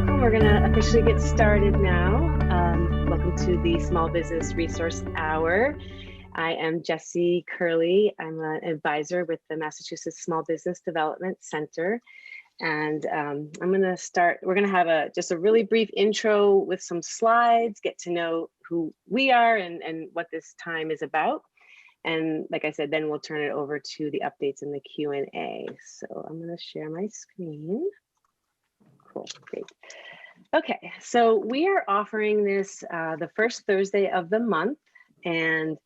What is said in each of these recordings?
welcome. We're going to officially get started now. Welcome to the Small Business Resource Hour. I am Jessie Curley. I'm an advisor with the Massachusetts Small Business Development Center. And I'm going to start, we're going to have just a really brief intro with some slides, get to know who we are and what this time is about. And like I said, then we'll turn it over to the updates and the Q&A. So I'm going to share my screen. Cool, great. Okay, so we are offering this the first Thursday of the month. And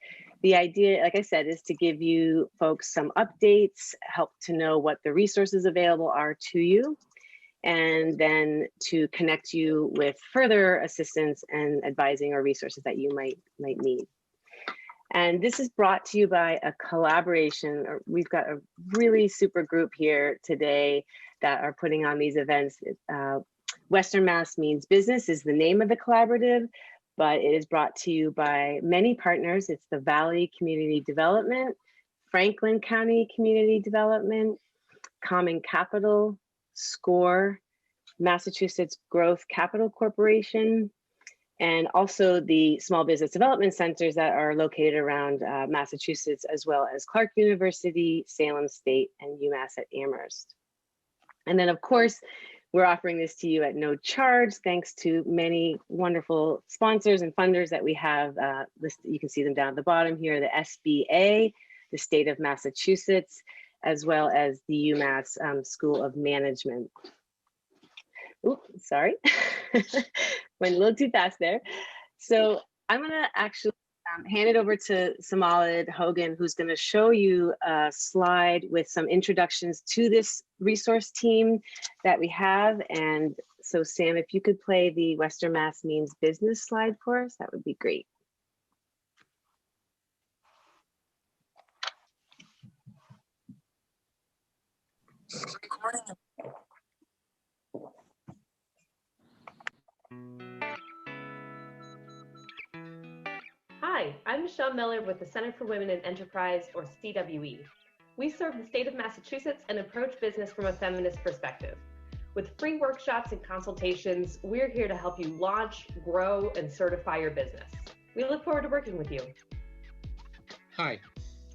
the idea, like I said, is to give you folks some updates, help to know what the resources available are to you, and then to connect you with further assistance and advising or resources that you might need. And this is brought to you by a collaboration. We've got a really super group here today that are putting on these events. Western Mass Means Business is the name of the collaborative, but it is brought to you by many partners. It's the Valley Community Development, Franklin County Community Development, Common Capital, SCORE, Massachusetts Growth Capital Corporation, and also the small business development centers that are located around Massachusetts, as well as Clark University, Salem State, and UMass at Amherst. And then of course, we're offering this to you at no charge, thanks to many wonderful sponsors and funders that we have listed. You can see them down at the bottom here, the SBA, the state of Massachusetts, as well as the UMass School of Management. Oops, sorry, went a little too fast there. So I'm gonna actually hand it over to Samalid Hogan, who's gonna show you a slide with some introductions to this resource team that we have. And so Sam, if you could play the Western Mass Means Business slide for us, that would be great. Hi, I'm Michelle Miller with the Center for Women in Enterprise, or CWE. We serve the state of Massachusetts and approach business from a feminist perspective. With free workshops and consultations, we're here to help you launch, grow, and certify your business. We look forward to working with you. Hi,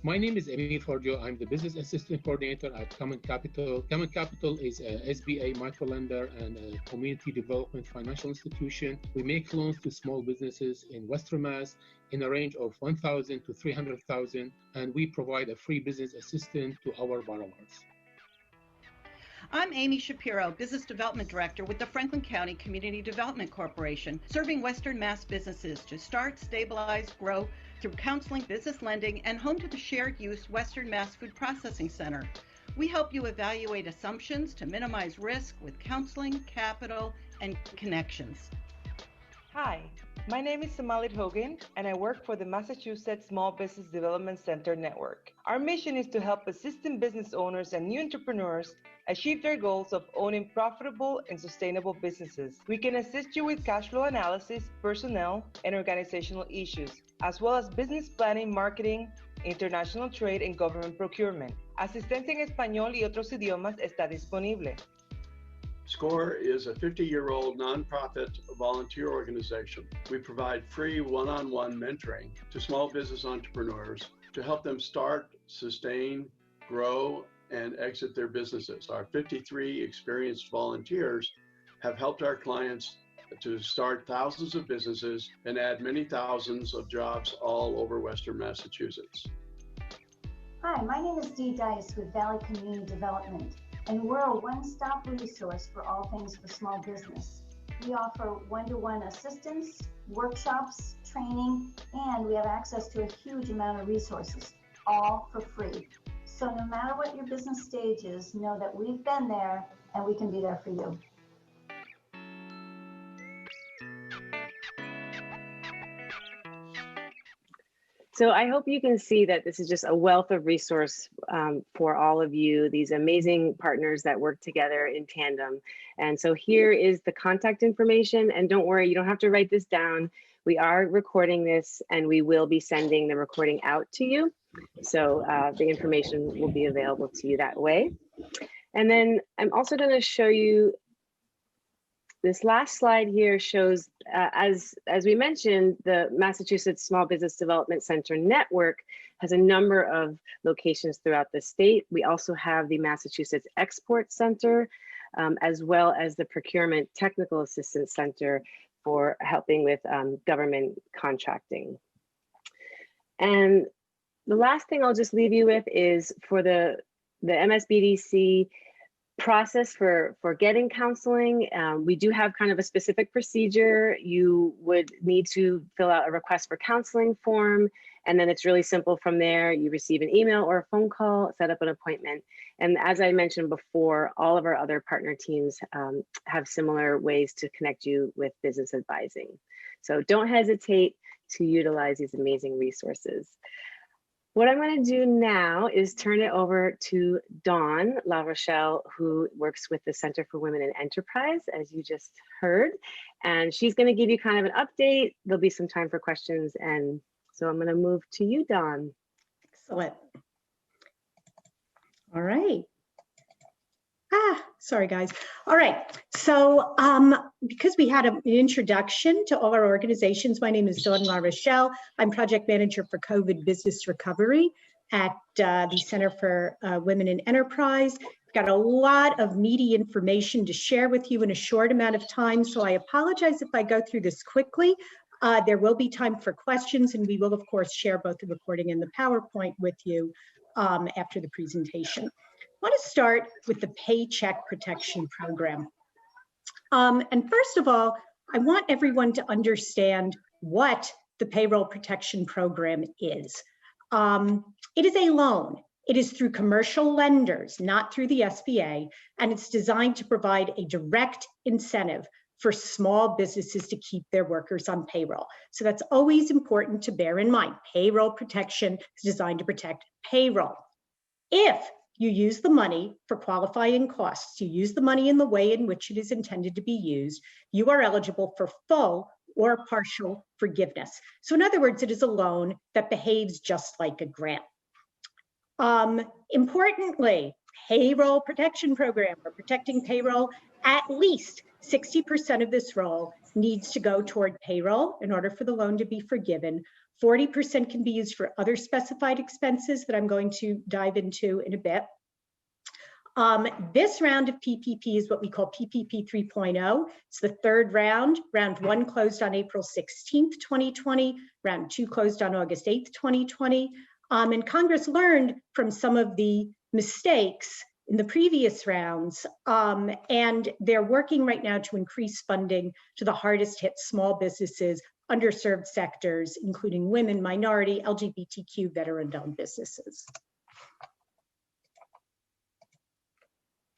my name is Emil Forgio. I'm the Business Assistant Coordinator at Common Capital. Common Capital is a SBA microlender and a community development financial institution. We make loans to small businesses in Western Mass in a range of $1,000 to $300,000, and we provide a free business assistant to our borrowers. I'm Amy Shapiro, Business Development Director with the Franklin County Community Development Corporation, serving Western Mass businesses to start, stabilize, grow through counseling, business lending, and home to the shared use Western Mass Food Processing Center. We help you evaluate assumptions to minimize risk with counseling, capital, and connections. Hi, my name is Samalid Hogan, and I work for the Massachusetts Small Business Development Center Network. Our mission is to help assistant business owners and new entrepreneurs achieve their goals of owning profitable and sustainable businesses. We can assist you with cash flow analysis, personnel, and organizational issues, as well as business planning, marketing, international trade, and government procurement. Asistencia en español y otros idiomas está disponible. SCORE is a 50-year-old nonprofit volunteer organization. We provide free one-on-one mentoring to small business entrepreneurs to help them start, sustain, grow, and exit their businesses. Our 53 experienced volunteers have helped our clients to start thousands of businesses and add many thousands of jobs all over Western Massachusetts. Hi, my name is Dee Dice with Valley Community Development, and we're a one-stop resource for all things for small business. We offer one-to-one assistance, workshops, training, and we have access to a huge amount of resources, all for free. So no matter what your business stage is, know that we've been there and we can be there for you. So I hope you can see that this is just a wealth of resource for all of you, these amazing partners that work together in tandem. And so here is the contact information, and don't worry, you don't have to write this down. We are recording this and we will be sending the recording out to you. So the information will be available to you that way. And then I'm also going to show you this last slide here shows, as we mentioned, the Massachusetts Small Business Development Center network has a number of locations throughout the state. We also have the Massachusetts Export Center, as well as the Procurement Technical Assistance Center for helping with government contracting. And the last thing I'll just leave you with is for the MSBDC process for getting counseling. We do have kind of a specific procedure. You would need to fill out a request for counseling form, and then it's really simple from there. You receive an email or a phone call, set up an appointment. And as I mentioned before, all of our other partner teams have similar ways to connect you with business advising. So don't hesitate to utilize these amazing resources. What I'm going to do now is turn it over to Dawn La Rochelle, who works with the Center for Women in Enterprise, as you just heard. And she's going to give you kind of an update. There'll be some time for questions. And so I'm going to move to you, Dawn. Excellent. All right. Sorry, guys. All right. So because we had an introduction to all our organizations, my name is Dawn La Rochelle. I'm project manager for COVID business recovery at the Center for Women in Enterprise. We've got a lot of meaty information to share with you in a short amount of time, so I apologize if I go through this quickly. There will be time for questions, and we will, of course, share both the recording and the PowerPoint with you after the presentation. I want to start with the Paycheck Protection Program. And first of all, I want everyone to understand what the Payroll Protection Program is. It is a loan. It is through commercial lenders, not through the SBA, and it's designed to provide a direct incentive for small businesses to keep their workers on payroll. So that's always important to bear in mind. Payroll protection is designed to protect payroll. If you use the money for qualifying costs, you use the money in the way in which it is intended to be used, you are eligible for full or partial forgiveness. So in other words, it is a loan that behaves just like a grant. Importantly, payroll protection program, for protecting payroll, at least 60% of this roll needs to go toward payroll in order for the loan to be forgiven. 40% can be used for other specified expenses that I'm going to dive into in a bit. This round of PPP is what we call PPP 3.0. It's the third round. Round one closed on April 16th, 2020. Round two closed on August 8th, 2020. And Congress learned from some of the mistakes in the previous rounds, and they're working right now to increase funding to the hardest hit small businesses, underserved sectors, including women, minority, LGBTQ, veteran-owned businesses.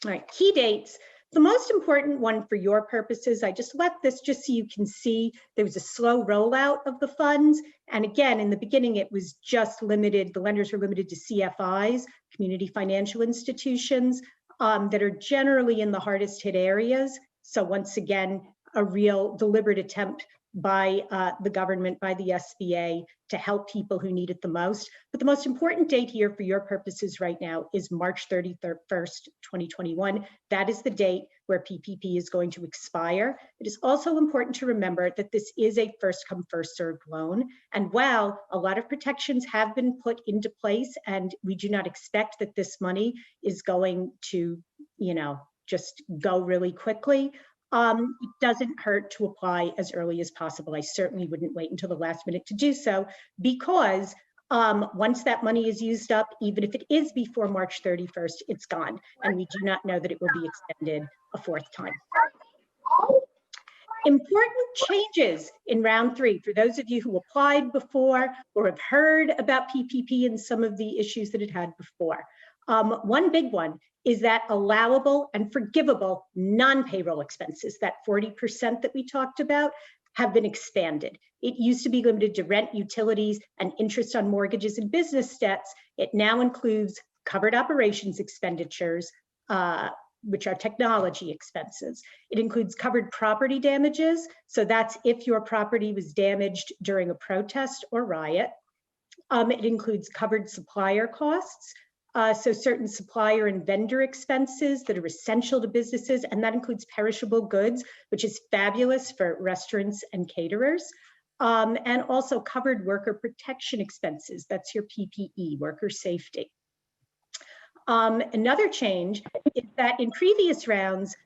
All right, key dates. The most important one for your purposes, I just left this just so you can see there was a slow rollout of the funds. And again, in the beginning, it was just limited, the lenders were limited to CFIs, community financial institutions, that are generally in the hardest hit areas. So once again, a real deliberate attempt by the government, by the SBA, to help people who need it the most. But the most important date here for your purposes right now is March 31st, 2021. That is the date where PPP is going to expire. It is also important to remember that this is a first come, first served loan. And while a lot of protections have been put into place, and we do not expect that this money is going to, just go really quickly, it doesn't hurt to apply as early as possible. I certainly wouldn't wait until the last minute to do so, because once that money is used up, even if it is before March 31st, it's gone. And we do not know that it will be extended a fourth time. Important changes in round three for those of you who applied before or have heard about PPP and some of the issues that it had before. One big one is that allowable and forgivable non-payroll expenses, that 40% that we talked about, have been expanded. It used to be limited to rent, utilities, and interest on mortgages and business debts. It now includes covered operations expenditures, which are technology expenses. It includes covered property damages. So that's if your property was damaged during a protest or riot. It includes covered supplier costs. So certain supplier and vendor expenses that are essential to businesses, and that includes perishable goods, which is fabulous for restaurants and caterers. And also covered worker protection expenses. That's your PPE, worker safety. Another change is that in previous rounds,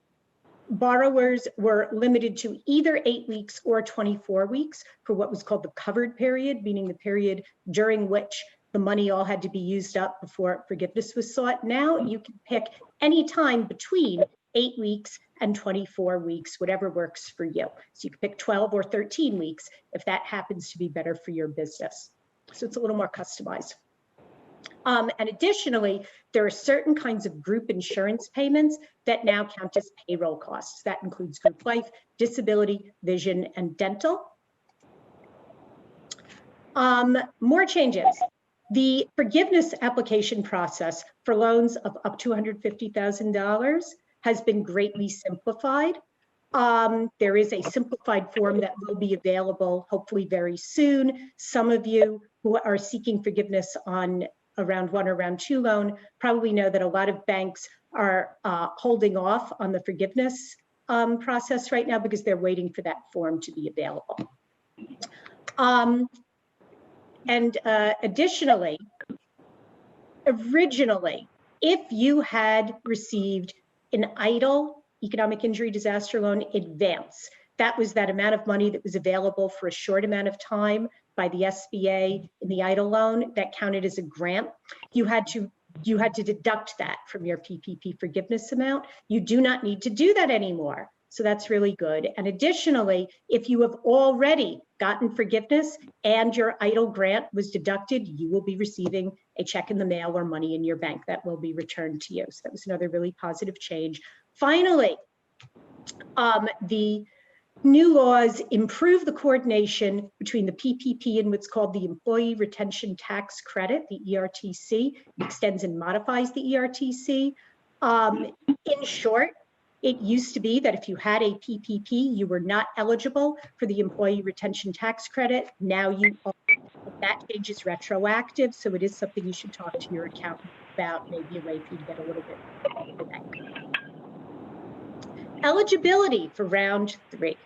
borrowers were limited to either 8 weeks or 24 weeks for what was called the covered period, meaning the period during which the money all had to be used up before forgiveness was sought. Now you can pick any time between 8 weeks and 24 weeks, whatever works for you. So you can pick 12 or 13 weeks if that happens to be better for your business. So it's a little more customized. And additionally, there are certain kinds of group insurance payments that now count as payroll costs. That includes group life, disability, vision, and dental. More changes. The forgiveness application process for loans of up to $150,000 has been greatly simplified. There is a simplified form that will be available hopefully very soon. Some of you who are seeking forgiveness on a round 1 or round 2 loan probably know that a lot of banks are holding off on the forgiveness process right now because they're waiting for that form to be available. Additionally, originally, if you had received an EIDL, economic injury disaster loan advance, that was that amount of money that was available for a short amount of time by the SBA in the EIDL loan that counted as a grant. You had to deduct that from your PPP forgiveness amount. You do not need to do that anymore. So that's really good. And additionally, if you have already gotten forgiveness and your EIDL grant was deducted, you will be receiving a check in the mail or money in your bank that will be returned to you. So that was another really positive change. Finally, the new laws improve the coordination between the PPP and what's called the Employee Retention Tax Credit, the ERTC. It extends and modifies the ERTC. In short, it used to be that if you had a PPP, you were not eligible for the Employee Retention Tax Credit. Now you are. That change is retroactive, so it is something you should talk to your accountant about, maybe a way for you to get a little bit of that. Eligibility for round 3.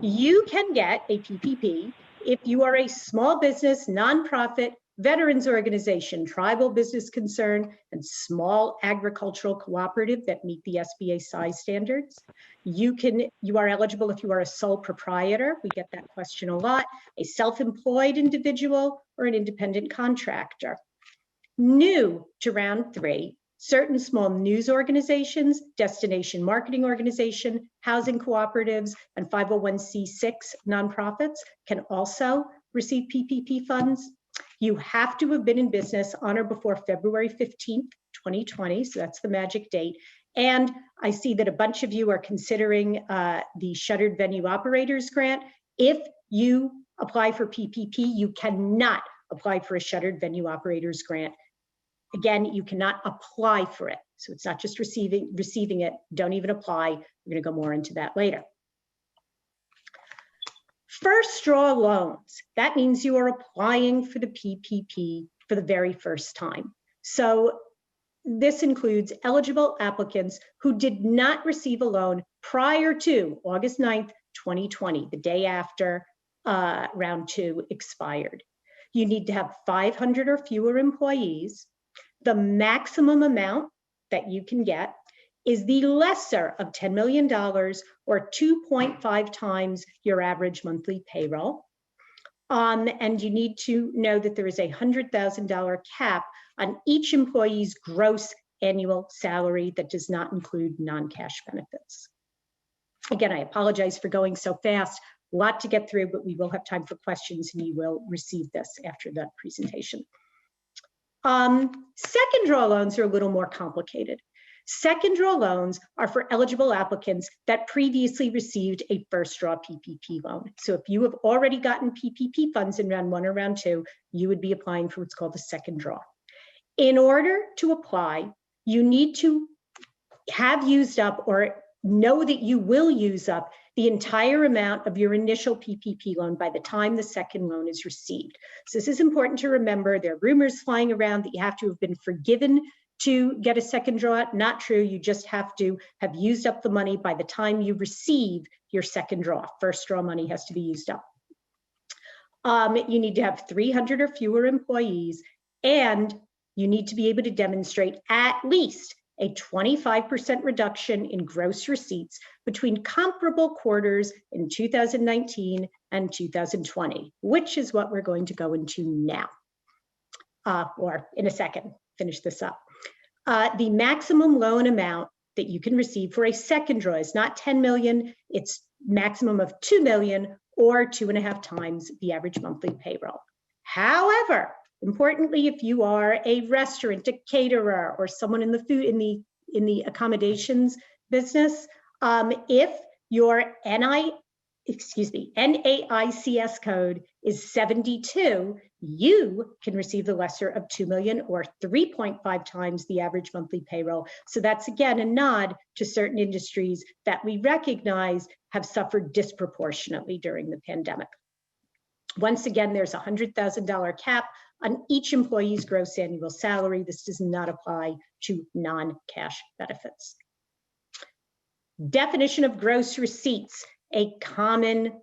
You can get a PPP if you are a small business, nonprofit, veterans organization, tribal business concern, and small agricultural cooperative that meet the SBA size standards. You are eligible if you are a sole proprietor. We get that question a lot. A self-employed individual or an independent contractor. New to round 3, certain small news organizations, destination marketing organization, housing cooperatives, and 501c6 nonprofits can also receive PPP funds. You have to have been in business on or before February 15th, 2020, so that's the magic date. And I see that a bunch of you are considering the Shuttered Venue Operators Grant. If you apply for PPP, you cannot apply for a Shuttered Venue Operators Grant. Again, you cannot apply for it. So it's not just receiving it, don't even apply. We're gonna go more into that later. First draw loans, that means you are applying for the PPP for the very first time. So this includes eligible applicants who did not receive a loan prior to August 9th, 2020, the day after round 2 expired. You need to have 500 or fewer employees. The maximum amount that you can get is the lesser of $10 million or 2.5 times your average monthly payroll. And you need to know that there is a $100,000 cap on each employee's gross annual salary that does not include non-cash benefits. Again, I apologize for going so fast, a lot to get through, but we will have time for questions and you will receive this after the presentation. Second draw loans are a little more complicated. Second draw loans are for eligible applicants that previously received a first draw PPP loan. So if you have already gotten PPP funds in round 1 or round 2, you would be applying for what's called the second draw. In order to apply, you need to have used up or know that you will use up the entire amount of your initial PPP loan by the time the second loan is received. So this is important to remember. There are rumors flying around that you have to have been forgiven to get a second draw. Not true. You just have to have used up the money by the time you receive your second draw. First draw money has to be used up. You need to have 300 or fewer employees, and you need to be able to demonstrate at least a 25% reduction in gross receipts between comparable quarters in 2019 and 2020, which is what we're going to go into now, or in a second, finish this up. The maximum loan amount that you can receive for a second draw is not 10 million, it's maximum of 2 million or 2.5 times the average monthly payroll. However, importantly, if you are a restaurant, a caterer, or someone in the food, in the accommodations business, if your NAICS code is 72, you can receive the lesser of 2 million or 3.5 times the average monthly payroll. So that's again a nod to certain industries that we recognize have suffered disproportionately during the pandemic. Once again, there's a $100,000 cap on each employee's gross annual salary. This does not apply to non-cash benefits. Definition of gross receipts, a common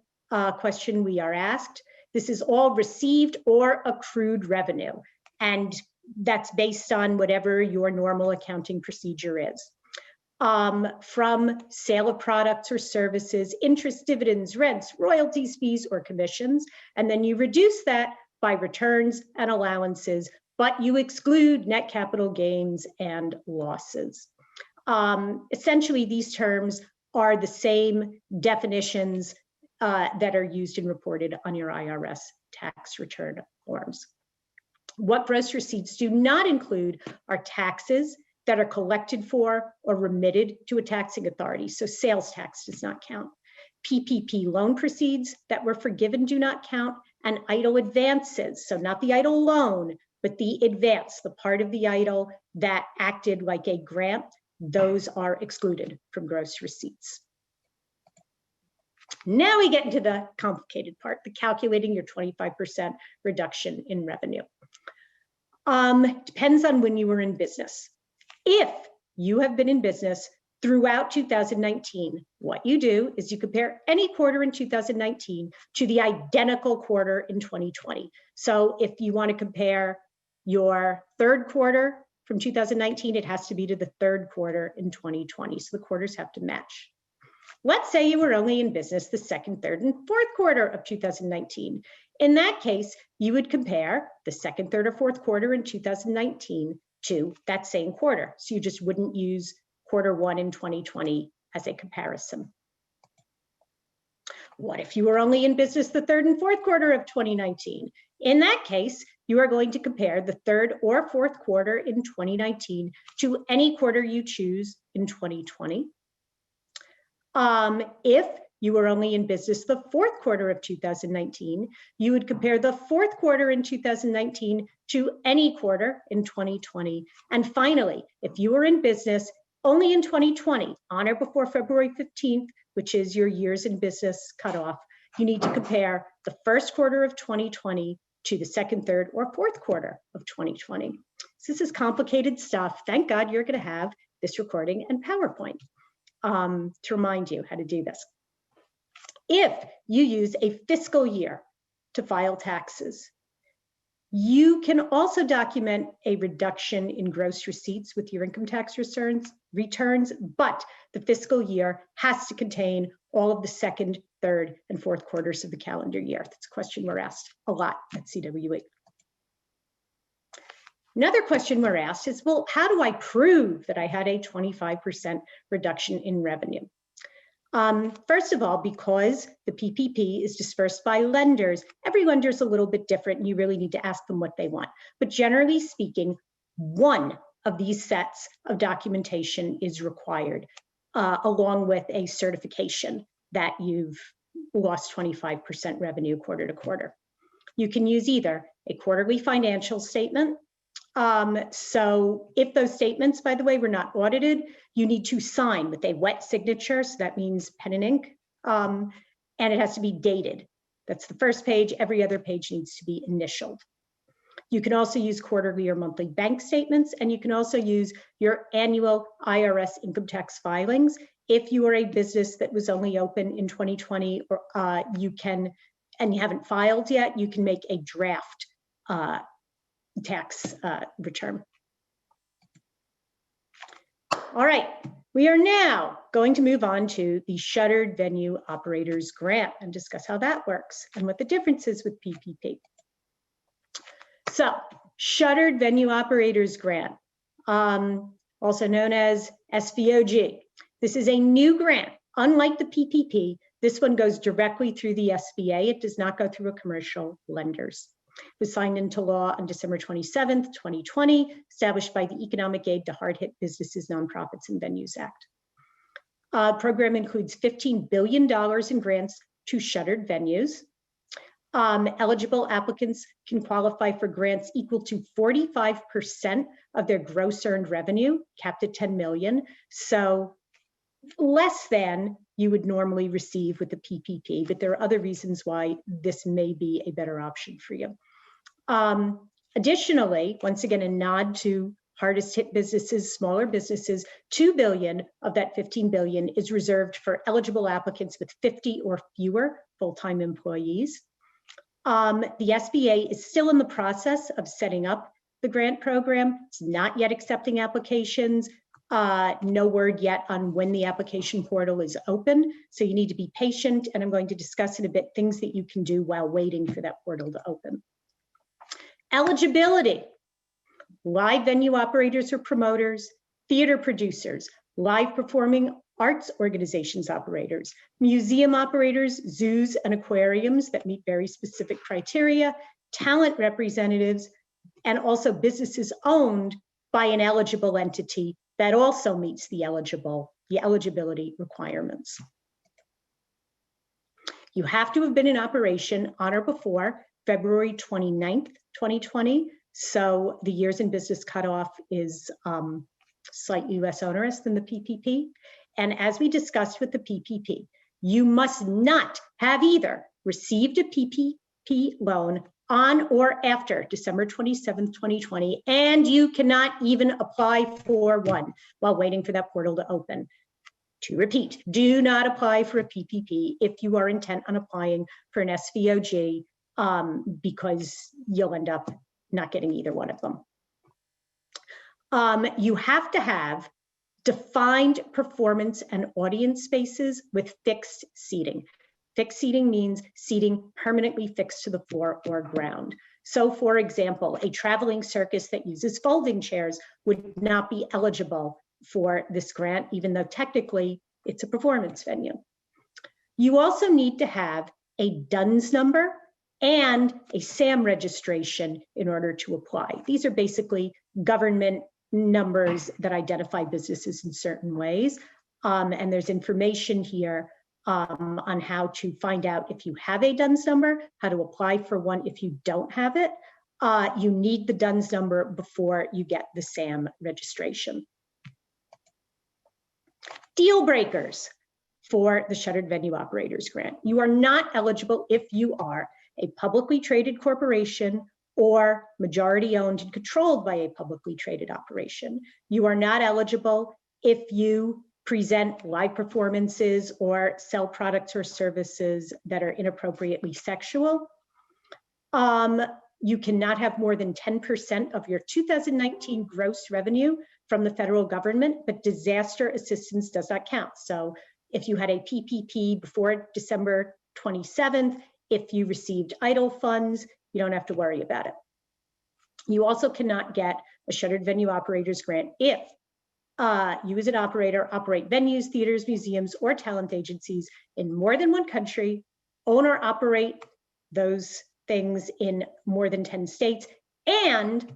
question we are asked. This is all received or accrued revenue, and that's based on whatever your normal accounting procedure is. From sale of products or services, interest, dividends, rents, royalties, fees, or commissions, and then you reduce that by returns and allowances, but you exclude net capital gains and losses. Essentially, these terms are the same definitions that are used and reported on your IRS tax return forms. What gross receipts do not include are taxes that are collected for or remitted to a taxing authority. So sales tax does not count. PPP loan proceeds that were forgiven do not count, and idle advances. So not the idle loan, but the advance, the part of the EIDL that acted like a grant, those are excluded from gross receipts. Now we get into the complicated part, the calculating your 25% reduction in revenue. Depends on when you were in business. If you have been in business throughout 2019, what you do is you compare any quarter in 2019 to the identical quarter in 2020. So if you want to compare your third quarter from 2019, it has to be to the third quarter in 2020. So the quarters have to match. Let's say you were only in business the second, third, and fourth quarter of 2019. In that case, you would compare the second, third, or fourth quarter in 2019 to that same quarter. So you just wouldn't use quarter one in 2020 as a comparison. What if you were only in business the third and fourth quarter of 2019? In that case, you are going to compare the third or fourth quarter in 2019 to any quarter you choose in 2020. If you were only in business the fourth quarter of 2019, you would compare the fourth quarter in 2019 to any quarter in 2020. And finally, if you were in business only in 2020, on or before February 15th, which is your years in business cutoff, you need to compare the first quarter of 2020 to the second, third, or fourth quarter of 2020. So this is complicated stuff. Thank God you're going to have this recording and PowerPoint to remind you how to do this. If you use a fiscal year to file taxes, you can also document a reduction in gross receipts with your income tax returns, but the fiscal year has to contain all of the second, third, and fourth quarters of the calendar year. That's a question we're asked a lot at CWE. Another question we're asked is, well, how do I prove that I had a 25% reduction in revenue? First of all, because the PPP is dispersed by lenders, every lender is a little bit different and you really need to ask them what they want. But generally speaking, one of these sets of documentation is required, along with a certification that you've lost 25% revenue quarter to quarter. You can use either a quarterly financial statement. So if those statements, by the way, were not audited, you need to sign with a wet signature. So that means pen and ink, and it has to be dated. That's the first page. Every other page needs to be initialed. You can also use quarterly or monthly bank statements, and you can also use your annual IRS income tax filings. If you are a business that was only open in 2020, or you can, and you haven't filed yet, you can make a draft tax return. All right, we are now going to move on to the Shuttered Venue Operators Grant and discuss how that works and what the difference is with PPP. So, Shuttered Venue Operators Grant, also known as SVOG. This is a new grant. Unlike the PPP, this one goes directly through the SBA. It does not go through a commercial lenders. It was signed into law on December 27th, 2020, established by the Economic Aid to Hard-Hit Businesses, Nonprofits, and Venues Act. Program includes $15 billion in grants to shuttered venues. Eligible applicants can qualify for grants equal to 45% of their gross earned revenue, capped at $10 million. So less than you would normally receive with the PPP, but there are other reasons why this may be a better option for you. Additionally, once again, a nod to hardest hit businesses, smaller businesses, $2 billion of that $15 billion is reserved for eligible applicants with 50 or fewer full-time employees. The SBA is still in the process of setting up the grant program. It's not yet accepting applications. No word yet on when the application portal is open. So you need to be patient, and I'm going to discuss in a bit things that you can do while waiting for that portal to open. Eligibility: live venue operators or promoters, theater producers, live performing arts organizations operators, museum operators, zoos and aquariums that meet very specific criteria, talent representatives, and also businesses owned by an eligible entity that also meets the eligibility requirements. You have to have been in operation on or before February 29th, 2020. So the years in business cutoff is slightly less onerous than the PPP. And as we discussed with the PPP, you must not have either received a PPP loan on or after December 27th, 2020, and you cannot even apply for one while waiting for that portal to open. To repeat, do not apply for a PPP if you are intent on applying for an SVOG, because you'll end up not getting either one of them. You have to have defined performance and audience spaces with fixed seating. Fixed seating means seating permanently fixed to the floor or ground. So for example, a traveling circus that uses folding chairs would not be eligible for this grant, even though technically it's a performance venue. You also need to have a DUNS number and a SAM registration in order to apply. These are basically government numbers that identify businesses in certain ways. And there's information here on how to find out if you have a DUNS number, how to apply for one if you don't have it. You need the DUNS number before you get the SAM registration. Deal breakers for the Shuttered Venue Operators Grant. You are not eligible if you are a publicly traded corporation or majority owned and controlled by a publicly traded operation. You are not eligible if you present live performances or sell products or services that are inappropriately sexual. You cannot have more than 10% of your 2019 gross revenue from the federal government, but disaster assistance does not count. So if you had a PPP before December 27th, if you received EIDL funds, you don't have to worry about it. You also cannot get a Shuttered Venue Operators Grant if you as an operator operate venues, theaters, museums, or talent agencies in more than one country, own or operate those things in more than 10 states, and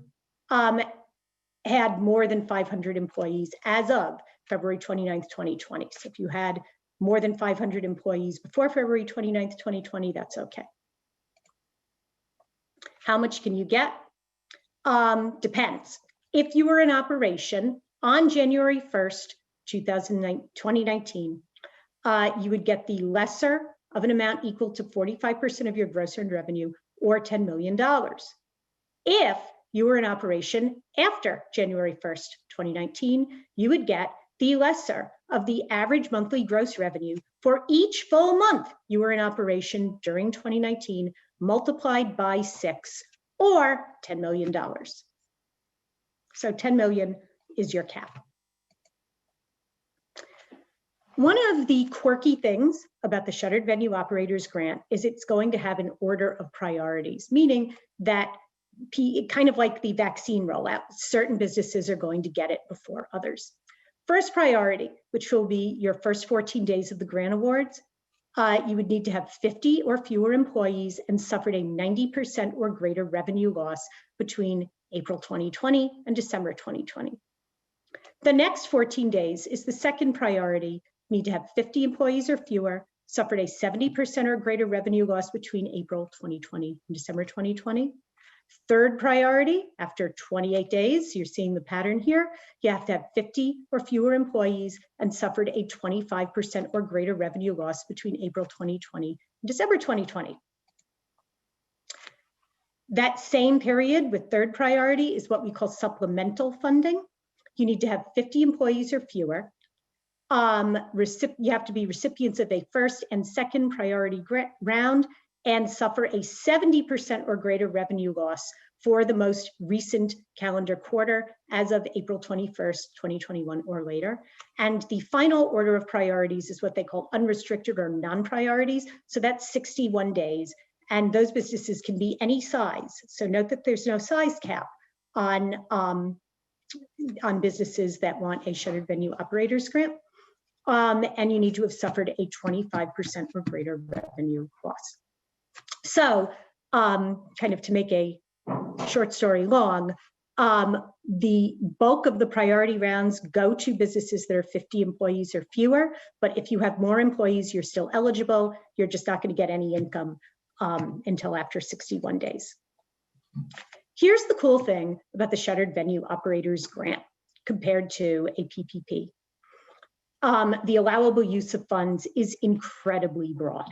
had more than 500 employees as of February 29th, 2020. So if you had more than 500 employees before February 29th, 2020, that's okay. How much can you get? Depends. If you were in operation on January 1st, 2019, you would get the lesser of an amount equal to 45% of your gross earned revenue, or $10 million. If you were in operation after January 1st, 2019, you would get the lesser of the average monthly gross revenue for each full month you were in operation during 2019, multiplied by 6, or $10 million. So 10 million is your cap. One of the quirky things about the Shuttered Venue Operators Grant is it's going to have an order of priorities, meaning that kind of like the vaccine rollout, certain businesses are going to get it before others. First priority, which will be your first 14 days of the grant awards, you would need to have 50 or fewer employees and suffered a 90% or greater revenue loss between April 2020 and December 2020. The next 14 days is the second priority. You need to have 50 employees or fewer, suffered a 70% or greater revenue loss between April 2020 and December 2020. Third priority, after 28 days, you're seeing the pattern here, you have to have 50 or fewer employees and suffered a 25% or greater revenue loss between April 2020 and December 2020. That same period with third priority is what we call supplemental funding. You need to have 50 employees or fewer. You have to be recipients of a first and second priority round and suffer a 70% or greater revenue loss for the most recent calendar quarter as of April 21st, 2021 or later. And the final order of priorities is what they call unrestricted or non-priorities. So that's 61 days. And those businesses can be any size. So note that there's no size cap on businesses that want a Shuttered Venue Operators Grant. And you need to have suffered a 25% or greater revenue loss. So kind of to make a short story long, the bulk of the priority rounds go to businesses that are 50 employees or fewer, but if you have more employees, you're still eligible. You're just not going to get any income until after 61 days. Here's the cool thing about the Shuttered Venue Operators Grant compared to a PPP. The allowable use of funds is incredibly broad.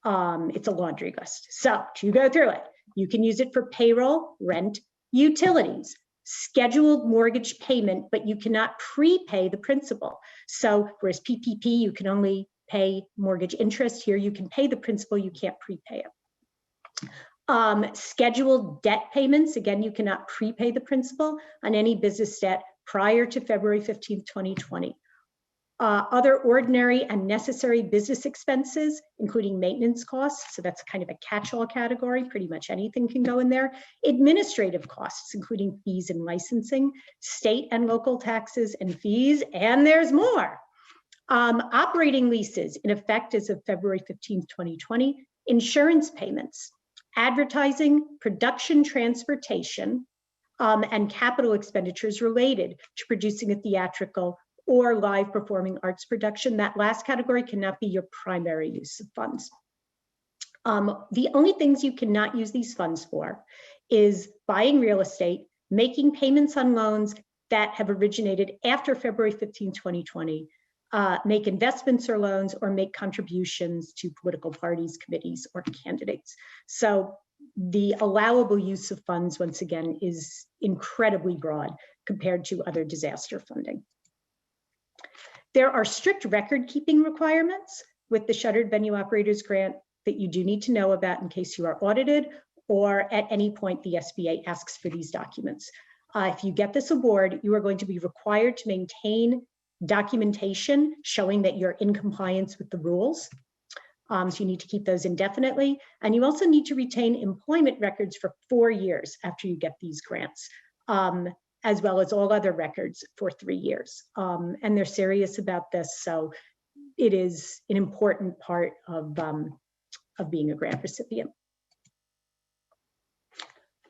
It's a laundry list. So to go through it, you can use it for payroll, rent, utilities, scheduled mortgage payment, but you cannot prepay the principal. So whereas PPP, you can only pay mortgage interest, here you can pay the principal, you can't prepay it. Scheduled debt payments, again, you cannot prepay the principal on any business debt prior to February 15th, 2020. Other ordinary and necessary business expenses, including maintenance costs, so that's kind of a catch-all category, pretty much anything can go in there. Administrative costs, including fees and licensing, state and local taxes and fees, and there's more. Operating leases in effect as of February 15th, 2020, insurance payments, advertising, production, transportation, and capital expenditures related to producing a theatrical or live performing arts production. That last category cannot be your primary use of funds. The only things you cannot use these funds for is buying real estate, making payments on loans that have originated after February 15, 2020, make investments or loans, or make contributions to political parties, committees, or candidates. So the allowable use of funds, once again, is incredibly broad compared to other disaster funding. There are strict record-keeping requirements with the Shuttered Venue Operators Grant that you do need to know about in case you are audited, or at any point the SBA asks for these documents. If you get this award, you are going to be required to maintain documentation showing that you're in compliance with the rules. So you need to keep those indefinitely. And you also need to retain employment records for 4 years after you get these grants, as well as all other records for 3 years. And they're serious about this, so it is an important part of being a grant recipient.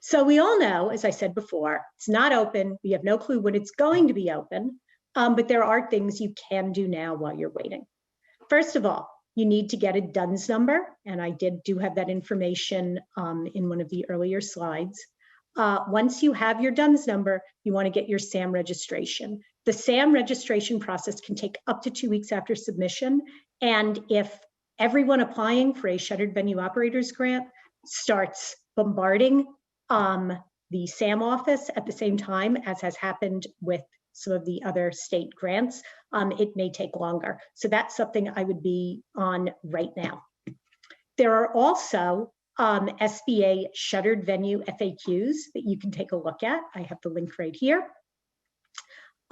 So we all know, as I said before, it's not open. We have no clue when it's going to be open, but there are things you can do now while you're waiting. First of all, you need to get a DUNS number, and I do have that information in one of the earlier slides. Once you have your DUNS number, you want to get your SAM registration. The SAM registration process can take up to 2 weeks after submission, And if everyone applying for a shuttered venue operators grant starts bombarding the SAM office at the same time, as has happened with some of the other state grants, it may take longer. So that's something I would be on right now. There are also SBA shuttered venue FAQs that you can take a look at. I have the link right here.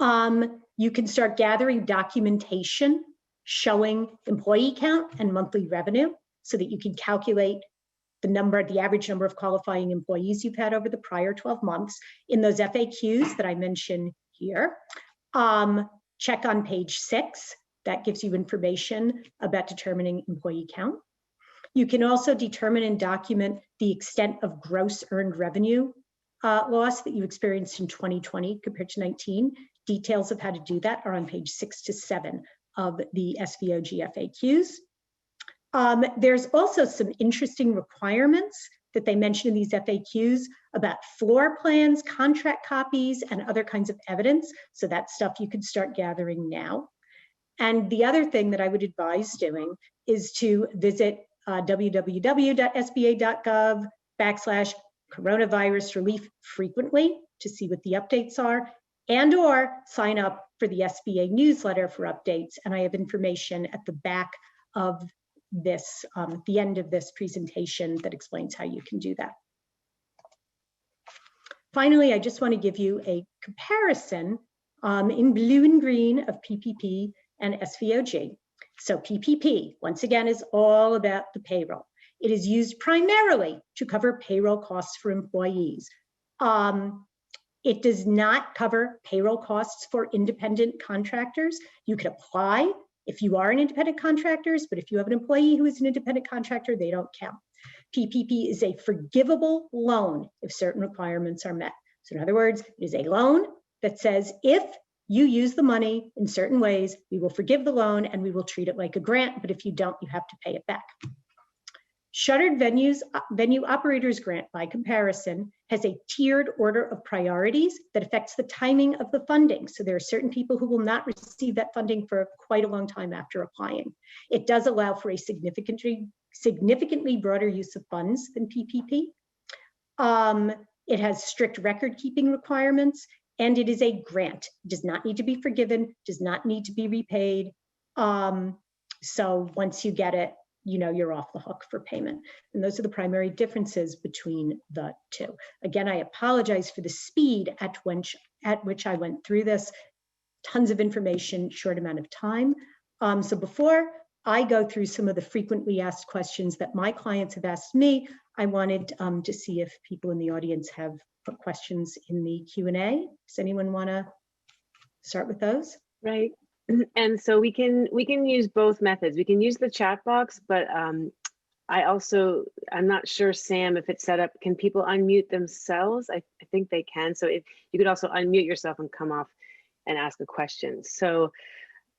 You can start gathering documentation showing employee count and monthly revenue so that you can calculate the average number of qualifying employees you've had over the prior 12 months in those FAQs that I mentioned here. Check on page 6. That gives you information about determining employee count. You can also determine and document the extent of gross earned revenue loss that you experienced in 2020 compared to 19. Details of how to do that are on page 6 to 7 of the SVOG FAQs. There's also some interesting requirements that they mention in these FAQs about floor plans, contract copies, and other kinds of evidence. So that's stuff you can start gathering now. And the other thing that I would advise doing is to visit www.sba.gov/coronavirus relief frequently to see what the updates are, and/or sign up for the SBA newsletter for updates. And I have information at the back of this, at the end of this presentation that explains how you can do that. Finally, I just want to give you a comparison in blue and green of PPP and SVOG. So PPP, once again, is all about the payroll. It is used primarily to cover payroll costs for employees. It does not cover payroll costs for independent contractors. You can apply if you are an independent contractor, but if you have an employee who is an independent contractor, they don't count. PPP is a forgivable loan if certain requirements are met. So in other words, it is a loan that says if you use the money in certain ways, we will forgive the loan and we will treat it like a grant, but if you don't, you have to pay it back. Shuttered venue operators grant, by comparison, has a tiered order of priorities that affects the timing of the funding. So there are certain people who will not receive that funding for quite a long time after applying. It does allow for a significantly broader use of funds than PPP. It has strict record-keeping requirements, and it is a grant. It does not need to be forgiven, does not need to be repaid. So once you get it, you know you're off the hook for payment. And those are the primary differences between the two. Again, I apologize for the speed at which I went through this. Tons of information, short amount of time. So before I go through some of the frequently asked questions that my clients have asked me, I wanted to see if people in the audience have put questions in the Q&A. Does anyone want to start with those? Right. And so we can use both methods. We can use the chat box, but I'm not sure, Sam, if it's set up, can people unmute themselves? I think they can. So if you could also unmute yourself and come off and ask a question. So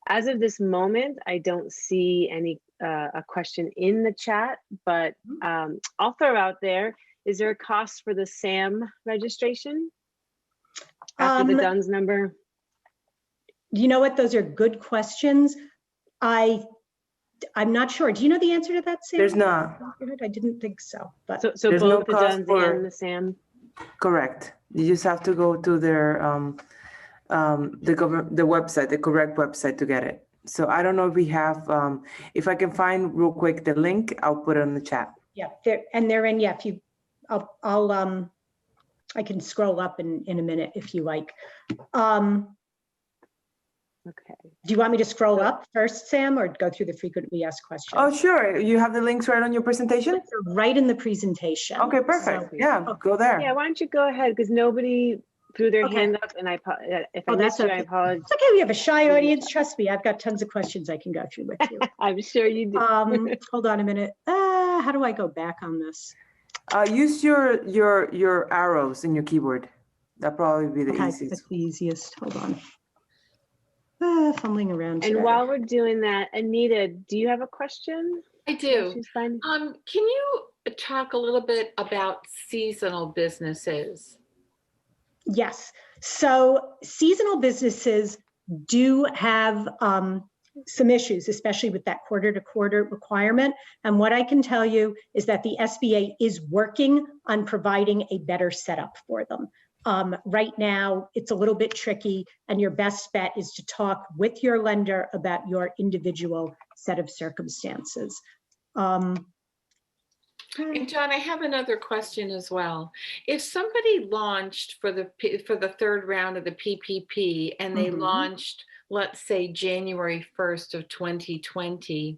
as of this moment, I don't see any a question in the chat, but I'll throw out there, is there a cost for the SAM registration after the DUNS number? You know what? Those are good questions. I'm not sure. Do you know the answer to that, Sam? There's not. I didn't think so. But so both the DUNS and the SAM? Correct. You just have to go to their the website, the correct website to get it. So I don't know if we have. If I can find real quick the link, I'll put it in the chat. Yeah, they're in. Yeah, if you, I can scroll up in a minute if you like. Okay. Do you want me to scroll up first, Sam, or go through the frequently asked questions? Oh, sure. You have the links right on your presentation? They're right in the presentation. Okay, perfect. So, yeah, go there. Yeah, why don't you go ahead, because nobody threw their hand up, and if I missed you, I apologize. It's okay, we have a shy audience. Trust me, I've got tons of questions I can go through with you. I'm sure you do. Hold on a minute. How do I go back on this? Use your arrows in your keyboard. That'll probably be the easiest. That's the easiest. Hold on. Fumbling around. And while we're doing that, Anita, do you have a question? I do. Can you talk a little bit about seasonal businesses? Yes. So seasonal businesses do have some issues, especially with that quarter-to-quarter requirement. And what I can tell you is that the SBA is working on providing a better setup for them. Right now, it's a little bit tricky, and your best bet is to talk with your lender about your individual set of circumstances. And John, I have another question as well. If somebody launched for the third round of the PPP and they launched, let's say, January 1st of 2020,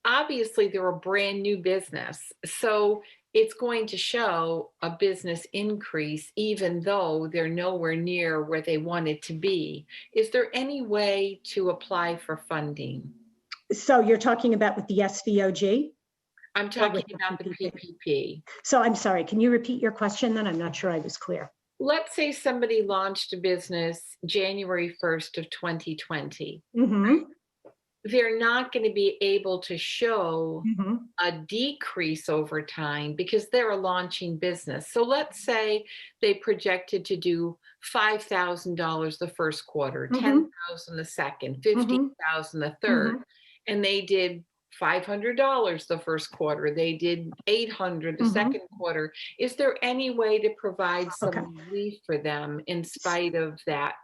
obviously they're a brand new business. So it's going to show a business increase, even though they're nowhere near where they wanted to be. Is there any way to apply for funding? So you're talking about with the SVOG? I'm talking about the PPP. So I'm sorry, can you repeat your question then? I'm not sure I was clear. Let's say somebody launched a business January 1st of 2020. They're not going to be able to show a decrease over time because they're a launching business. So let's say they projected to do $5,000 the first quarter, $10,000 the second, $50,000 the third, and they did $500 the first quarter, they did $800 the second quarter. Is there any way to provide some relief for them in spite of that?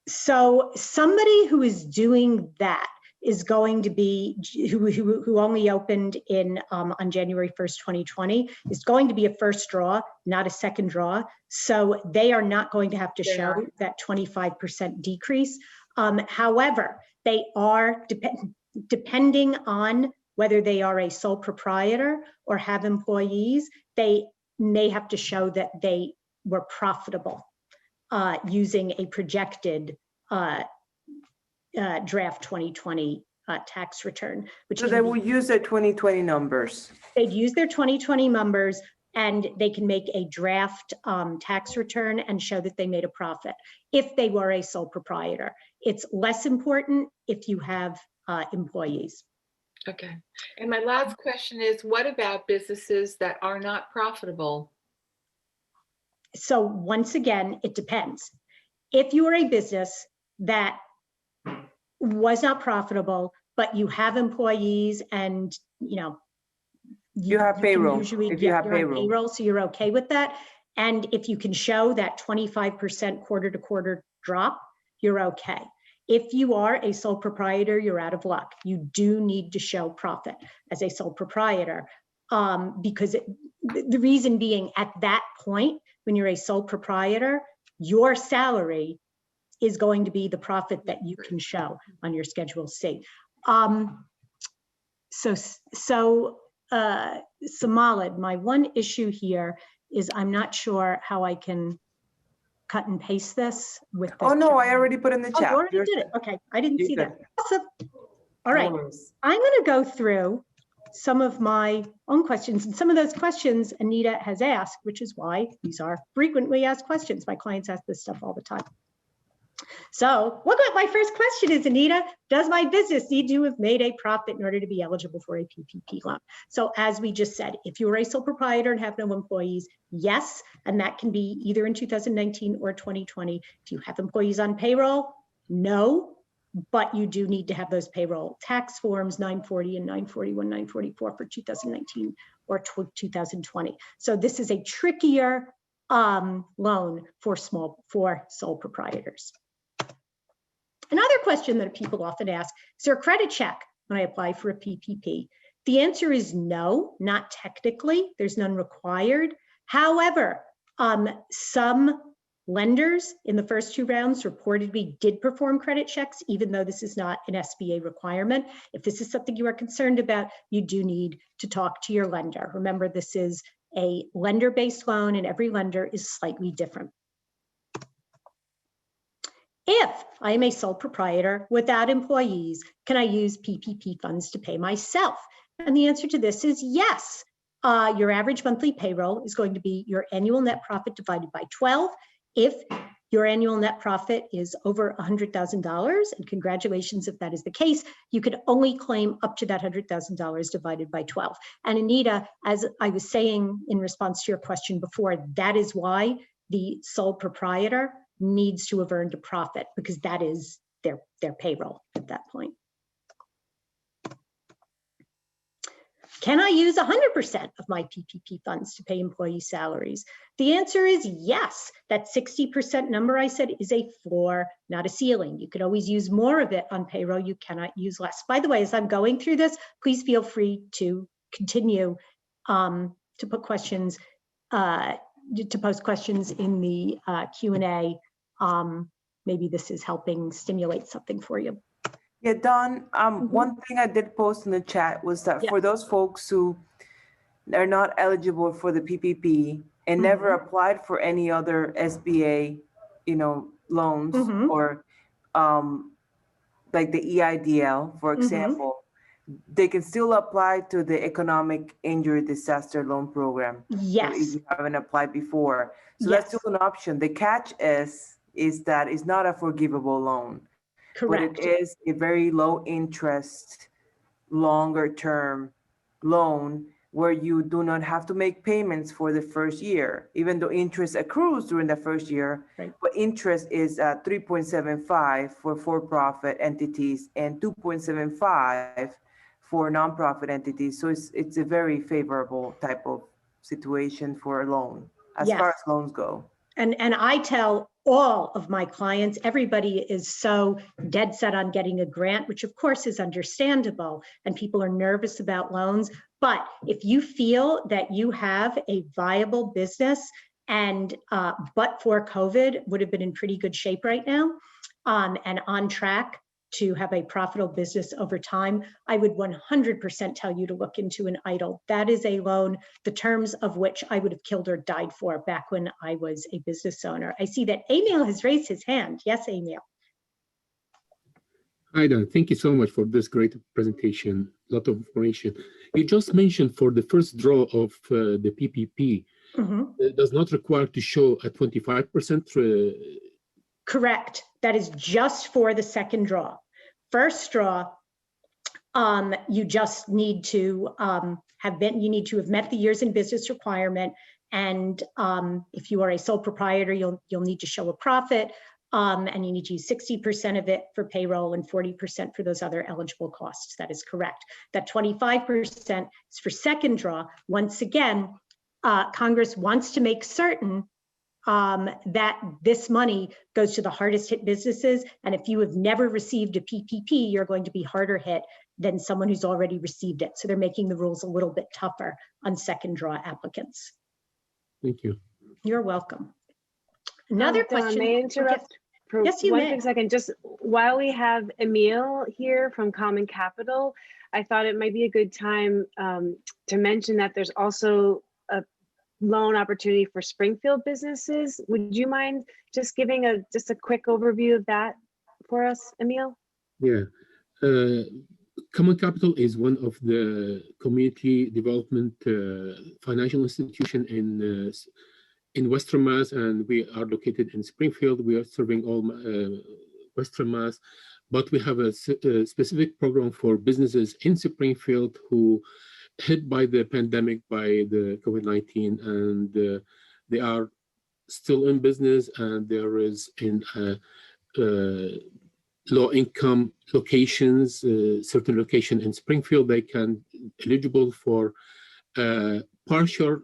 So somebody who is doing that is going to be, who only opened in on January 1st, 2020, is going to be a first draw, not a second draw. So they are not going to have to show that 25% decrease. However, they are, depending on whether they are a sole proprietor or have employees, they may have to show that they were profitable using a projected draft 2020 tax return. So they will use their 2020 numbers. They'd use their 2020 numbers, and they can make a draft tax return and show that they made a profit if they were a sole proprietor. It's less important if you have employees. Okay. And my last question is, what about businesses that are not profitable? So once again, it depends. If you are a business that was not profitable, but you have employees and you have payroll. Usually if you have payroll, so you're okay with that. And if you can show that 25% quarter-to-quarter drop, you're okay. If you are a sole proprietor, you're out of luck. You do need to show profit as a sole proprietor because the reason being, at that point, when you're a sole proprietor, your salary is going to be the profit that you can show on your Schedule C. Samalid, my one issue here is I'm not sure how I can cut and paste this with the Oh no, I already put in the chat. You already did it. Okay, I didn't see that. Awesome. All right, I'm going to go through some of my own questions, and some of those questions Anita has asked, which is why these are frequently asked questions. My clients ask this stuff all the time. So my first question is, Anita, does my business need to have made a profit in order to be eligible for a PPP loan? So as we just said, if you're a sole proprietor and have no employees, yes, and that can be either in 2019 or 2020. If you have employees on payroll, no, but you do need to have those payroll tax forms 940 and 941, 944 for 2019 or 2020. So this is a trickier loan for sole proprietors. Another question that people often ask, is there a credit check when I apply for a PPP? The answer is no, not technically. There's none required. However, some lenders in the first two rounds reportedly did perform credit checks, even though this is not an SBA requirement. If this is something you are concerned about, you do need to talk to your lender. Remember, this is a lender-based loan, and every lender is slightly different. If I am a sole proprietor without employees, can I use PPP funds to pay myself? And the answer to this is yes. Your average monthly payroll is going to be your annual net profit divided by 12. If your annual net profit is over $100,000, and congratulations if that is the case, you could only claim up to that $100,000 divided by 12. And Anita, as I was saying in response to your question before, that is why the sole proprietor needs to have earned a profit, because that is their payroll at that point. Can I use 100% of my PPP funds to pay employee salaries? The answer is yes. That 60% number I said is a floor, not a ceiling. You could always use more of it on payroll. You cannot use less. By the way, as I'm going through this, please feel free to continue to put questions, to post questions in the Q&A. Maybe this is helping stimulate something for you. Yeah, Dawn, one thing I did post in the chat was that for those folks who are not eligible for the PPP and never applied for any other SBA, loans or like the EIDL, for example, they can still apply to the Economic Injury Disaster Loan Program. Yes. If you haven't applied before. So that's still an option. The catch is that it's not a forgivable loan. Correct. But it is a very low interest, longer term loan where you do not have to make payments for the first year, even though interest accrues during the first year. Right. But interest is 3.75 for for-profit entities and 2.75 for nonprofit entities. So it's a very favorable type of situation for a loan as far as loans go. And I tell all of my clients, everybody is so dead set on getting a grant, which of course is understandable, and people are nervous about loans. But if you feel that you have a viable business and but for COVID would have been in pretty good shape right now and on track to have a profitable business over time, I would 100% tell you to look into an EIDL. That is a loan, the terms of which I would have killed or died for back when I was a business owner. I see that Emil has raised his hand. Yes, Emil. Hi, Dan. Thank you so much for this great presentation. A lot of information. You just mentioned for the first draw of the PPP, it does not require to show a 25%. Correct. That is just for the second draw. First draw, you just need to have met the years in business requirement, and if you are a sole proprietor, you'll need to show a profit, and you need to use 60% of it for payroll and 40% for those other eligible costs. That is correct. That 25% is for second draw. Once again, Congress wants to make certain that this money goes to the hardest hit businesses. And if you have never received a PPP, you're going to be harder hit than someone who's already received it. So they're making the rules a little bit tougher on second draw applicants. Thank you. You're welcome. Another question. May I interrupt for yes, you one may. quick second? Just while we have Emil here from Common Capital, I thought it might be a good time to mention that there's also a loan opportunity for Springfield businesses. Would you mind just giving a quick overview of that for us, Emil? Yeah, Common Capital is one of the community development financial institution in Western Mass, and we are located in Springfield. We are serving all Western Mass, but we have a specific program for businesses in Springfield who hit by the pandemic, by the COVID-19, and they are still in business, and there is in low-income locations, certain location in Springfield, they can eligible for partial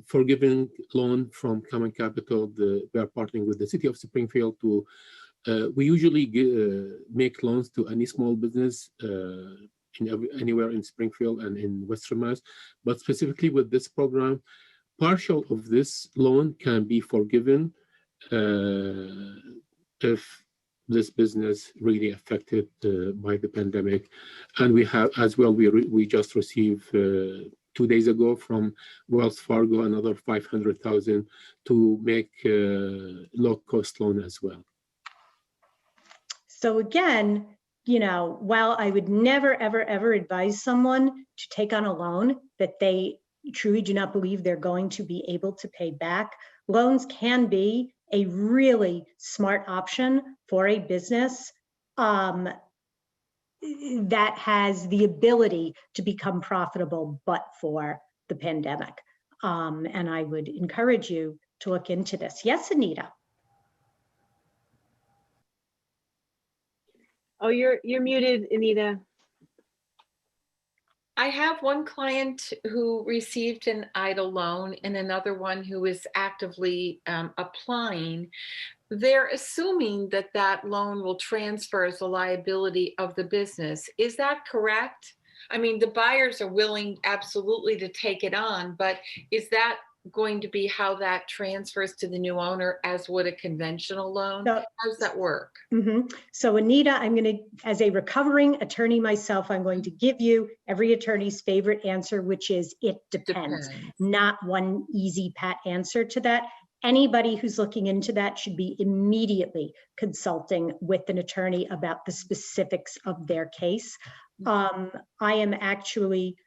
forgiving loan from Common Capital. We are partnering with the city of Springfield to, we usually make loans to any small business anywhere in Springfield and in Western Mass, but specifically with this program, partial of this loan can be forgiven if this business really affected by the pandemic. And we have as well, we just received 2 days ago from Wells Fargo another $500,000 to make low-cost loan as well. So again, while I would never, ever, ever advise someone to take on a loan that they truly do not believe they're going to be able to pay back, loans can be a really smart option for a business that has the ability to become profitable but for the pandemic. And I would encourage you to look into this. Yes, Anita? Oh, you're muted, Anita. I have one client who received an EIDL loan and another one who is actively applying. They're assuming that that loan will transfer as a liability of the business. Is that correct? I mean, the buyers are willing absolutely to take it on, but is that going to be how that transfers to the new owner as would a conventional loan? So, how does that work? So Anita, I'm going to, as a recovering attorney myself, I'm going to give you every attorney's favorite answer, which is it depends. Not one easy pat answer to that. Anybody who's looking into that should be immediately consulting with an attorney about the specifics of their case. I am actually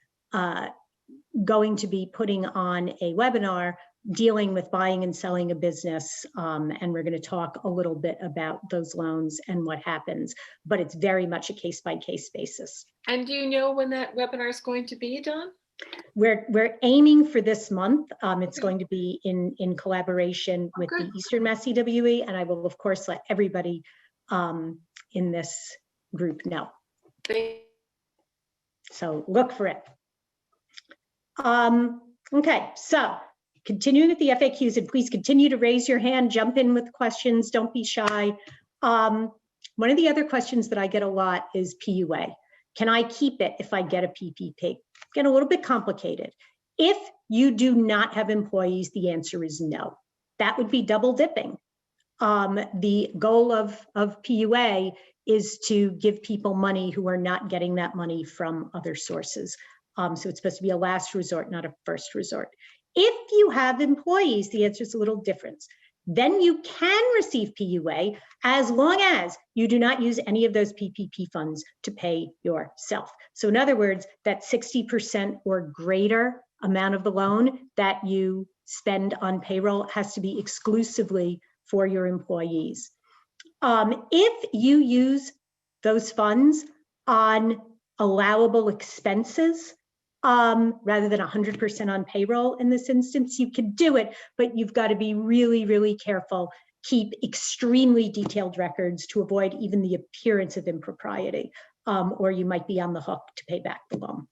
going to be putting on a webinar dealing with buying and selling a business, and we're going to talk a little bit about those loans and what happens, but it's very much a case-by-case basis. And do you know when that webinar is going to be, Dawn? We're aiming for this month. It's going to be in collaboration with the Eastern Mass CWE, and I will of course let everybody in this group know. So look for it. Okay, so continuing with the FAQs, and please continue to raise your hand, jump in with questions, don't be shy. One of the other questions that I get a lot is PUA. Can I keep it if I get a PPP? Get a little bit complicated. If you do not have employees, the answer is no. That would be double dipping. The goal of PUA is to give people money who are not getting that money from other sources. So it's supposed to be a last resort, not a first resort. If you have employees, the answer is a little different. Then you can receive PUA as long as you do not use any of those PPP funds to pay yourself. So in other words, that 60% or greater amount of the loan that you spend on payroll has to be exclusively for your employees. If you use those funds on allowable expenses, rather than 100% on payroll in this instance, you can do it, but you've got to be really, really careful. Keep extremely detailed records to avoid even the appearance of impropriety, or you might be on the hook to pay back the loan.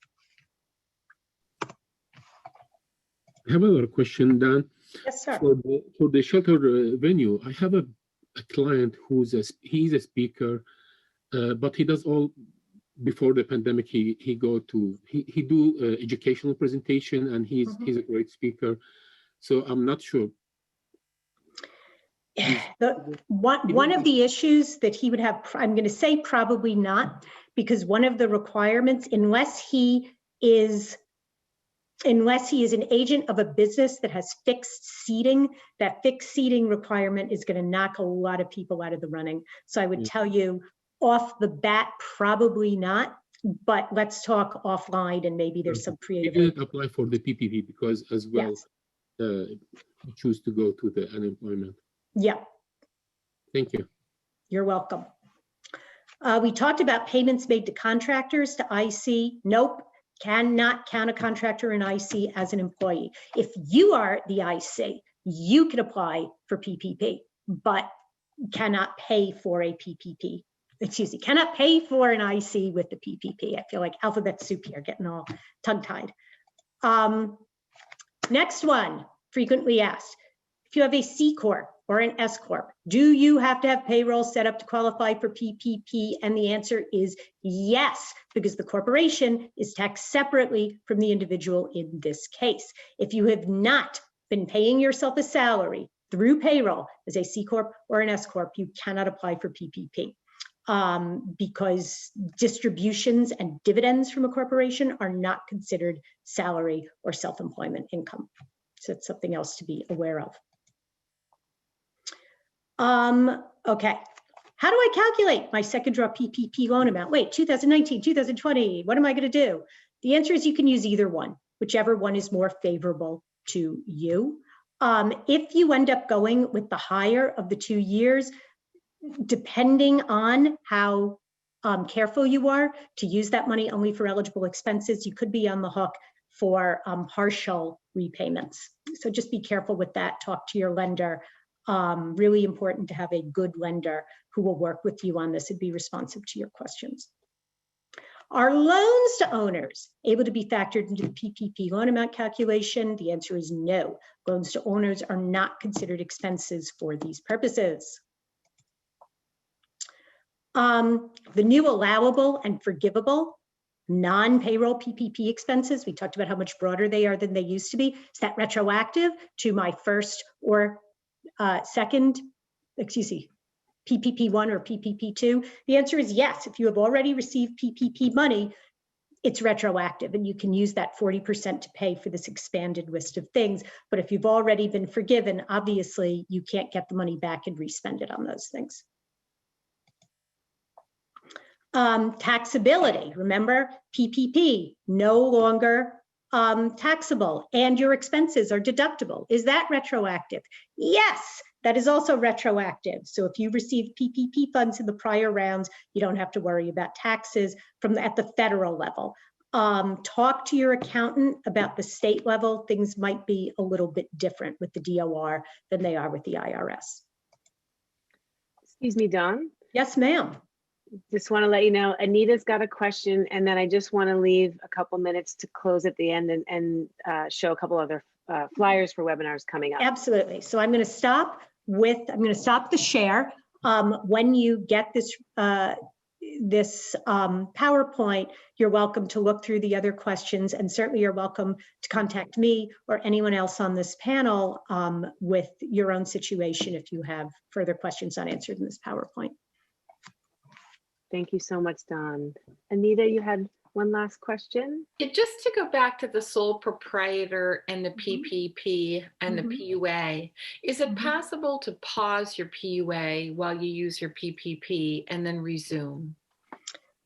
I have another question, Dan. Yes, sir. For the Shuttered venue, I have a client who's he's a speaker, but he does all. Before the pandemic, he do educational presentation, and he's a great speaker. So I'm not sure. One of the issues that he would have, I'm going to say probably not, because one of the requirements, unless he is an agent of a business that has fixed seating, that fixed seating requirement is going to knock a lot of people out of the running. So I would tell you, off the bat, probably not, but let's talk offline and maybe there's some creative. He didn't apply for the PPP because as well, he choose to go to the unemployment. Yeah. Thank you. You're welcome. We talked about payments made to contractors, to IC. Nope, cannot count a contractor in IC as an employee. If you are the IC, you can apply for PPP, but cannot pay for a PPP. Excuse me, cannot pay for an IC with the PPP. I feel like alphabet soup here, getting all tongue-tied. Next one, frequently asked. If you have a C Corp or an S Corp, do you have to have payroll set up to qualify for PPP? And the answer is yes, because the corporation is taxed separately from the individual in this case. If you have not been paying yourself a salary through payroll as a C Corp or an S Corp, you cannot apply for PPP. Because distributions and dividends from a corporation are not considered salary or self-employment income. So it's something else to be aware of. Okay, how do I calculate my second draw PPP loan amount? Wait, 2019, 2020, what am I going to do? The answer is you can use either one, whichever one is more favorable to you. If you end up going with the higher of the 2 years, depending on how careful you are to use that money only for eligible expenses, you could be on the hook for partial repayments. So just be careful with that. Talk to your lender Really important to have a good lender who will work with you on this and be responsive to your questions. Are loans to owners able to be factored into the PPP loan amount calculation? The answer is no. Loans to owners are not considered expenses for these purposes. The new allowable and forgivable non-payroll PPP expenses, we talked about how much broader they are than they used to be. Is that retroactive to my first or second, excuse me, PPP 1 or PPP 2? The answer is yes. If you have already received PPP money, it's retroactive, and you can use that 40% to pay for this expanded list of things. But if you've already been forgiven, obviously you can't get the money back and respend it on those things. Taxability, remember, PPP, no longer taxable, and your expenses are deductible. Is that retroactive? Yes, that is also retroactive. So if you received PPP funds in the prior rounds, you don't have to worry about taxes at the federal level. Talk to your accountant about the state level. Things might be a little bit different with the DOR than they are with the IRS. Excuse me, Dawn. Yes, ma'am. Just want to let you know, Anita's got a question, and then I just want to leave a couple minutes to close at the end and show a couple other flyers for webinars coming up. Absolutely. So I'm going to stop the share. When you get this PowerPoint, you're welcome to look through the other questions, and certainly you're welcome to contact me or anyone else on this panel with your own situation if you have further questions unanswered in this PowerPoint. Thank you so much, Dawn. Anita, you had one last question? Yeah, just to go back to the sole proprietor and the PPP and the PUA, is it possible to pause your PUA while you use your PPP and then resume?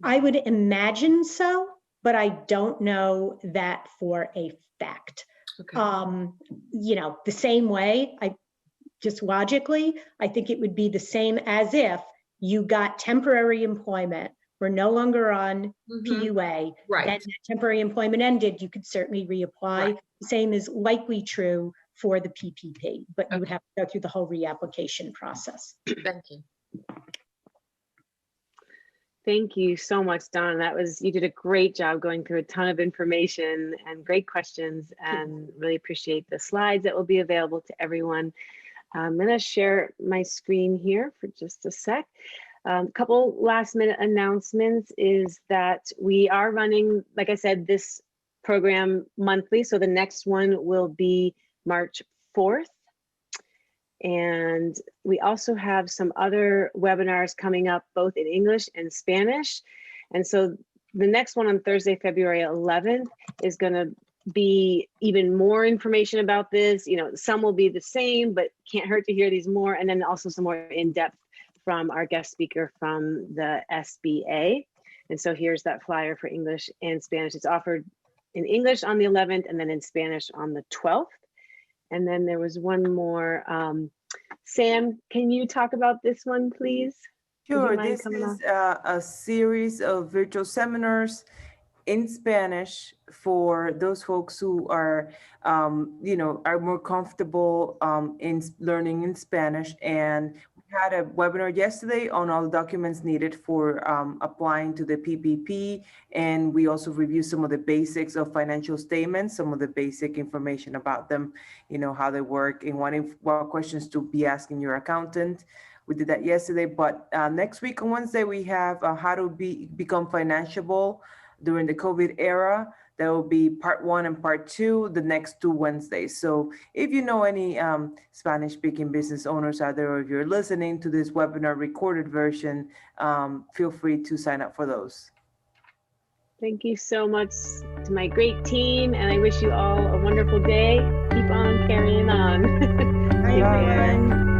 I would imagine so, but I don't know that for a fact. Okay. You know, the same way, just logically, I think it would be the same as if you got temporary employment, we're no longer on PUA, right. Then temporary employment ended, you could certainly reapply. Right. The same is likely true for the PPP, but you would have to go through the whole reapplication process. Thank you. Thank you so much, Dawn. You did a great job going through a ton of information and great questions, and really appreciate the slides that will be available to everyone. I'm going to share my screen here for just a sec. A couple last minute announcements is that we are running, like I said, this program monthly. So the next one will be March 4th. And we also have some other webinars coming up, both in English and Spanish. And so the next one on Thursday, February 11th is going to be even more information about this. You know, some will be the same, but can't hurt to hear these more. And then also some more in-depth from our guest speaker from the SBA. And so here's that flyer for English and Spanish. It's offered in English on the 11th and then in Spanish on the 12th. And then there was one more. Sam, can you talk about this one, please? Sure, this is a series of virtual seminars in Spanish for those folks who are, are more comfortable in learning in Spanish. And we had a webinar yesterday on all the documents needed for applying to the PPP. And we also reviewed some of the basics of financial statements, some of the basic information about them, how they work, and what questions to be asking your accountant. We did that yesterday, but next week on Wednesday, we have how to become financiable during the COVID era. That will be part 1 and part 2, the next 2 Wednesdays. So if you know any Spanish-speaking business owners out there, or if you're listening to this webinar recorded version, feel free to sign up for those. Thank you so much to my great team, and I wish you all a wonderful day. Keep on carrying on. Bye, everyone.